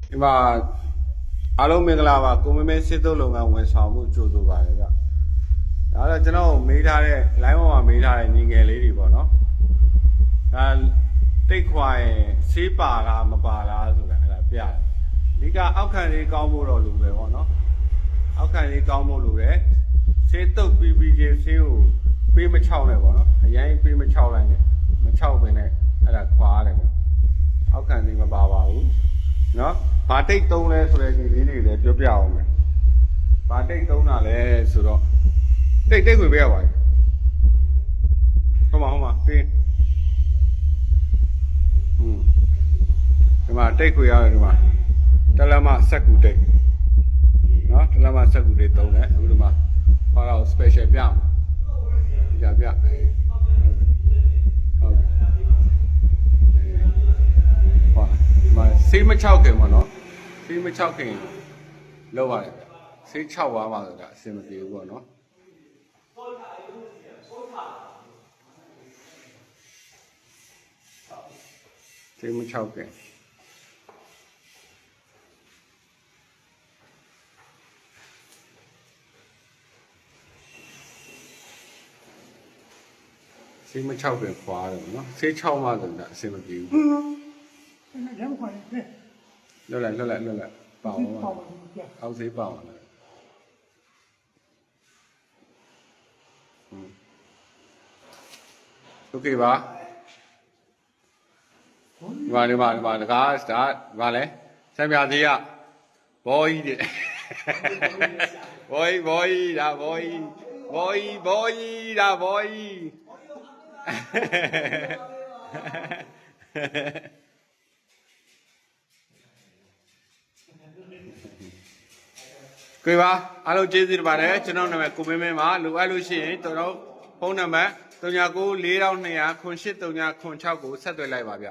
ဒီမှာအားလုံးမင်္ဂလာပါကိုမင်းမင်းစစ်သုံးလုပ်ငန်းဝန်ဆောင်မှုကြိုဆိုပါတယ်ဗျဒါတော့ကျွန်တော်မေးထားတဲ့ line ပေါ်မှာမေးထားတဲ့ညီငယ်လေးတွေပေါ့နော်ဒါတိတ်ခွာရင်ဆေးပါလားမပါလားဆိုတာအဲ့ဒါပြတယ်အဓိကအောက်ခံလေးကောင်းဖို့တော့လိုပဲပေါ့နော်အောက်ခံလေးကောင်းဖို့လိုတယ်ဆေးတုပ်ပြီးချင်းဆေးကိုပေးမချောက်နဲ့ပေါ့နော်အရင်ပေးမချောက်လိုက်နဲ့မချောက်ပင်နဲ့အဲ့ဒါခွာရတယ်ဗျအောက်ခံလေးမပါပါဘူးနော်ဘာတိတ်သုံးလဲဆိုတဲ့ဒီလေးတွေလည်းပြောပြအောင်မယ်ဘာတိတ်သုံးတာလဲဆိုတော့တိတ်ခွေပေးရပါဘူးဟုတ်မှာပေးဒီမှာတိတ်ခွေရတယ်ဒီမှာတလမစက်ကူတိတ်နော်တလမစက်ကူတိတ်သုံးတယ်အခုဒီမှာဟောတော့ special ပြအောင်ပြဟုတ်ဆေးမချောက်ခင်ပေါ့နော်ဆေးမချောက်ခင်လောက်ရတယ်ဆေးချောက်သွားမှဆိုတာအဆင်မပြေဘူးပေါ့နော်ဆေးမချောက်ခင်ဆေးမချောက်ခင်ခွာတယ်နော်ဆေးချောက်မှဆိုတာအဆင်မပြေဘူးရမ်းခွာတယ်လွတ်လိုက်ပေါအောင်အောက်ဆေးပေါအောင်โอเคပါဒီမှာတကားဒါဘာလဲဆံပြသေးရဘောကြီးတဲ့ဘောကြီးဒါဘောကြီးဒါဘောကြီးကြွေပါအားလုံးကျေးဇူးတင်ပါတယ်ကျွန်တော်နာမည်ကိုမင်းမင်းပါလိုအပ်လို့ရှိရင်ကျွန်တော်ဖုန်းနံပါတ်3992008306ကိုဆက်သွယ်လိုက်ပါဗျ